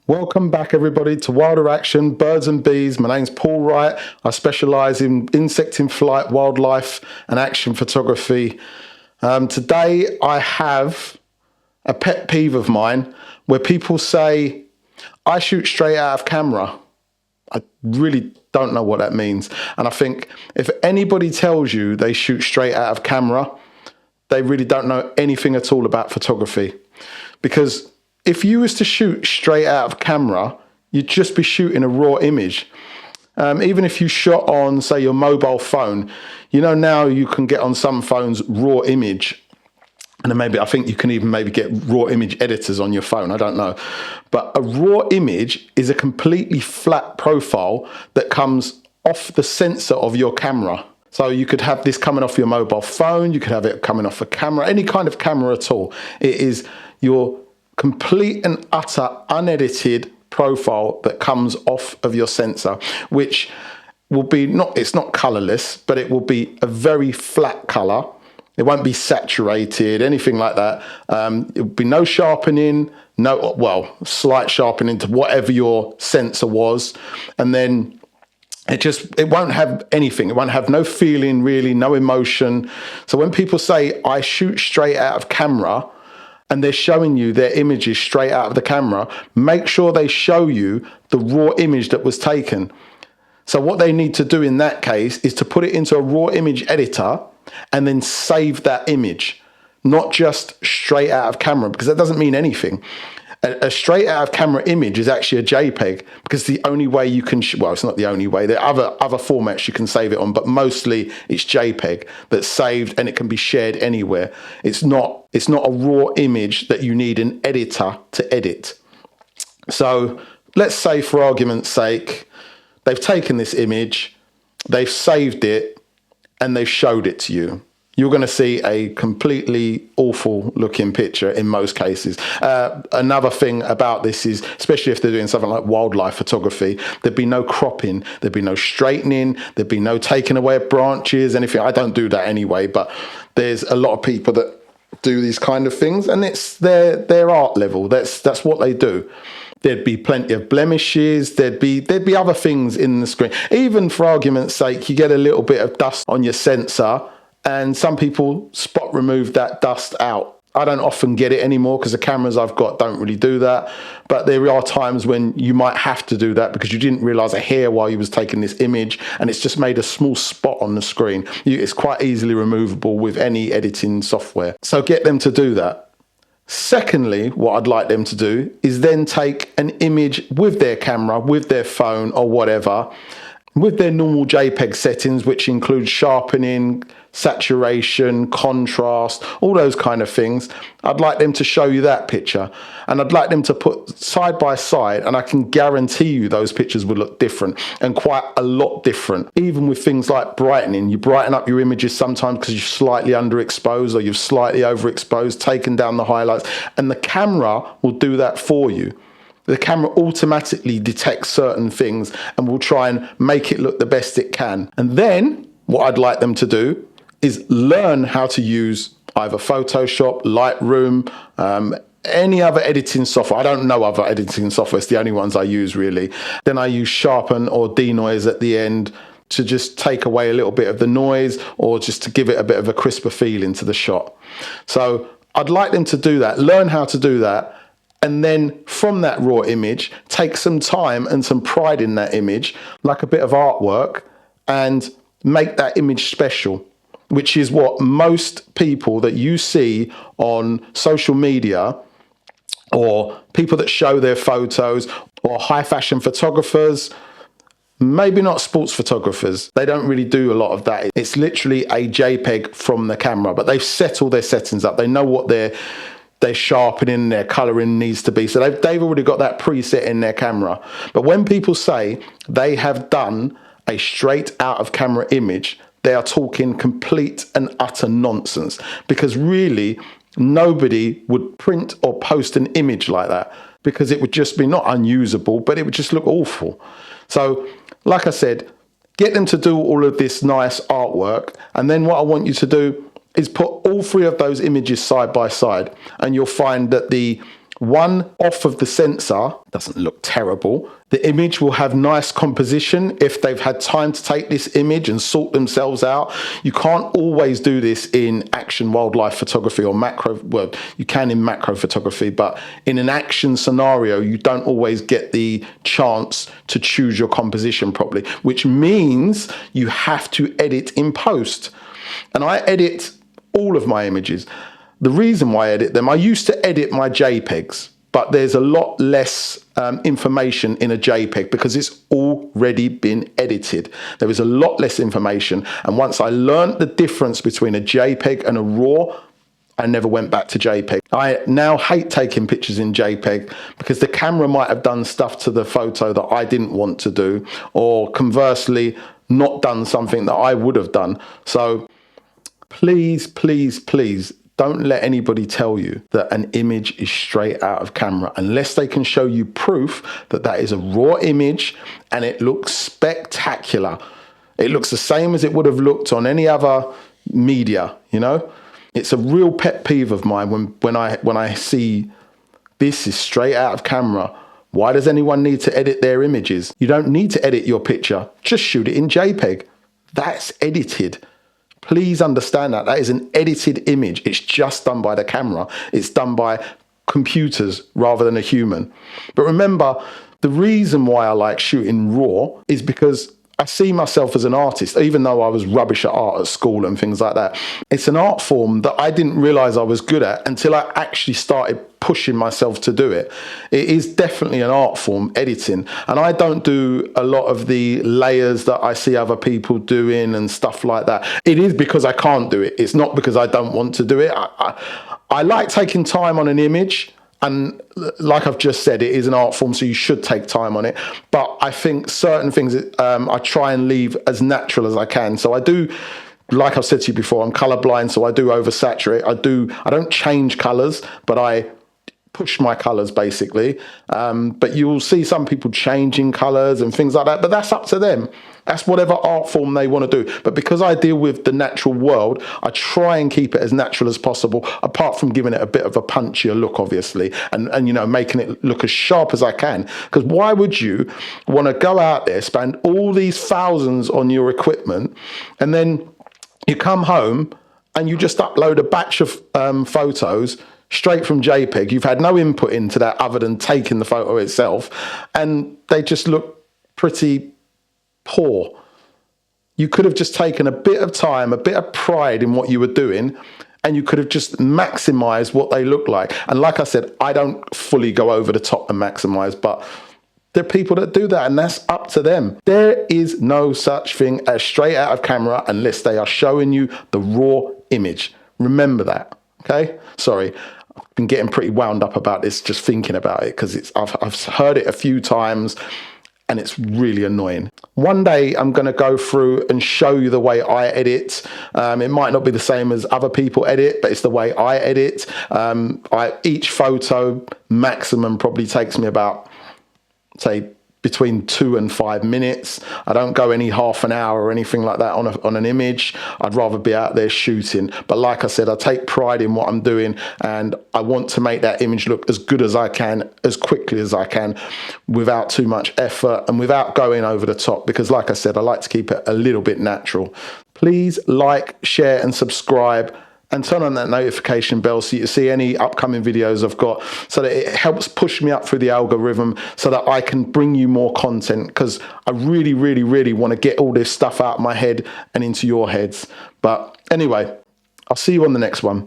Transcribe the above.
Welcome back, everybody, to Wilder Action, Birds and Bees. My name's Paul Wright. I specialise in insect in flight, wildlife and action photography. Today I have a pet peeve of mine where people say, I shoot straight out of camera. I really don't know what that means. And I think if anybody tells you they shoot straight out of camera, they really don't know anything at all about photography. Because if you was to shoot straight out of camera, you'd just be shooting a raw image. Even if you shot on, say, your mobile phone, now you can get on some phones raw image. And then maybe I think you can even maybe get raw image editors on your phone. I don't know. But a raw image is a completely flat profile that comes off the sensor of your camera. So you could have this coming off your mobile phone. You could have it coming off a camera, any kind of camera at all. It is your complete and utter unedited profile that comes off of your sensor, which will be it's not colorless, but it will be a very flat color. It won't be saturated, anything like that. It will be no sharpening, slight sharpening to whatever your sensor was. And then it won't have anything. It won't have no feeling, really, no emotion. So when people say, I shoot straight out of camera, and they're showing you their images straight out of the camera, make sure they show you the raw image that was taken. So what they need to do in that case is to put it into a raw image editor and then save that image, not just straight out of camera, because that doesn't mean anything. A straight out of camera image is actually a JPEG, because the only way you can, it's not the only way. There are other formats you can save it on, but mostly it's JPEG that's saved and it can be shared anywhere. It's not a raw image that you need an editor to edit. So let's say, for argument's sake, they've taken this image, they've saved it, and they've showed it to you. You're going to see a completely awful looking picture in most cases. Another thing about this is, especially if they're doing something like wildlife photography, there'd be no cropping, there'd be no straightening, there'd be no taking away of branches, anything. I don't do that anyway, but there's a lot of people that do these kind of things, and it's their art level. That's what they do. There'd be plenty of blemishes. There'd be other things in the screen. Even for argument's sake, you get a little bit of dust on your sensor, and some people spot remove that dust out. I don't often get it anymore because the cameras I've got don't really do that. But there are times when you might have to do that because you didn't realize a hair while you was taking this image and it's just made a small spot on the screen. It's quite easily removable with any editing software. So get them to do that. Secondly, what I'd like them to do is then take an image with their camera, with their phone or whatever, with their normal JPEG settings, which include sharpening, saturation, contrast, all those kind of things. I'd like them to show you that picture, and I'd like them to put side by side, and I can guarantee you those pictures would look different, and quite a lot different. Even with things like brightening, you brighten up your images sometimes because you're slightly underexposed or you've slightly overexposed, taken down the highlights, and the camera will do that for you. The camera automatically detects certain things and will try and make it look the best it can. And then what I'd like them to do is learn how to use either Photoshop, Lightroom, any other editing software. I don't know other editing software. It's the only ones I use, really. Then I use sharpen or denoise at the end to just take away a little bit of the noise or just to give it a bit of a crisper feeling to the shot. So I'd like them to do that, learn how to do that. And then from that raw image, take some time and some pride in that image, like a bit of artwork, and make that image special, which is what most people that you see on social media or people that show their photos or high fashion photographers, maybe not sports photographers. They don't really do a lot of that. It's literally a JPEG from the camera, but they've set all their settings up. They know what their sharpening, their coloring needs to be. So they've already got that preset in their camera. But when people say they have done a straight out of camera image, they are talking complete and utter nonsense, because really nobody would print or post an image like that, because it would just be not unusable, but it would just look awful. So like I said, get them to do all of this nice artwork. And then what I want you to do is put all three of those images side by side, and you'll find that the one off of the sensor, doesn't look terrible. The image will have nice composition if they've had time to take this image and sort themselves out. You can't always do this in action wildlife photography or macro, well, you can in macro photography, but in an action scenario, you don't always get the chance to choose your composition properly, which means you have to edit in post. And I edit all of my images. The reason why I edit them, I used to edit my JPEGs, but there's a lot less information in a JPEG because it's already been edited. There is a lot less information. And once I learned the difference between a JPEG and a RAW, I never went back to JPEG. I now hate taking pictures in JPEG because the camera might have done stuff to the photo that I didn't want to do, or conversely, not done something that I would have done. So please, please, please, don't let anybody tell you that an image is straight out of camera unless they can show you proof that that is a raw image and it looks spectacular. It looks the same as it would have looked on any other media, you know? It's a real pet peeve of mine when I see this is straight out of camera. Why does anyone need to edit their images? You don't need to edit your picture. Just shoot it in JPEG. That's edited. Please understand that. That is an edited image. It's just done by the camera. It's done by computers rather than a human. But remember, the reason why I like shooting raw is because I see myself as an artist, even though I was rubbish at art at school and things like that. It's an art form that I didn't realize I was good at until I actually started pushing myself to do it. It is definitely an art form, editing. And I don't do a lot of the layers that I see other people doing and stuff like that. It is because I can't do it. It's not because I don't want to do it. I like taking time on an image. And like I've just said, it is an art form, so you should take time on it. But I think certain things I try and leave as natural as I can. So I do, like I've said to you before, I'm colorblind, so I do oversaturate. I don't change colors, but I push my colors basically. But you will see some people changing colors and things like that, but that's up to them. That's whatever art form they want to do. But because I deal with the natural world, I try and keep it as natural as possible, apart from giving it a bit of a punchier look, obviously, and you know, making it look as sharp as I can. Because why would you want to go out there, spend all these thousands on your equipment, and then you come home and you just upload a batch of photos straight from JPEG. You've had no input into that other than taking the photo itself, and they just look pretty poor. You could have just taken a bit of time, a bit of pride in what you were doing, and you could have just maximized what they look like. And like I said, I don't fully go over the top and maximize, but there are people that do that, and that's up to them. There is no such thing as straight out of camera unless they are showing you the raw image. Remember that, okay? Sorry, I've been getting pretty wound up about this just thinking about it because I've heard it a few times and it's really annoying. One day I'm going to go through and show you the way I edit. It might not be the same as other people edit, but it's the way I edit. Each photo maximum probably takes me about, say, between 2 and 5 minutes. I don't go any half an hour or anything like that on an image. I'd rather be out there shooting. But like I said, I take pride in what I'm doing, and I want to make that image look as good as I can, as quickly as I can, without too much effort and without going over the top, because like I said, I like to keep it a little bit natural. Please like, share and subscribe, and turn on that notification bell so you see any upcoming videos I've got, so that it helps push me up through the algorithm so that I can bring you more content, because I really, really, really want to get all this stuff out of my head and into your heads. But anyway, I'll see you on the next one.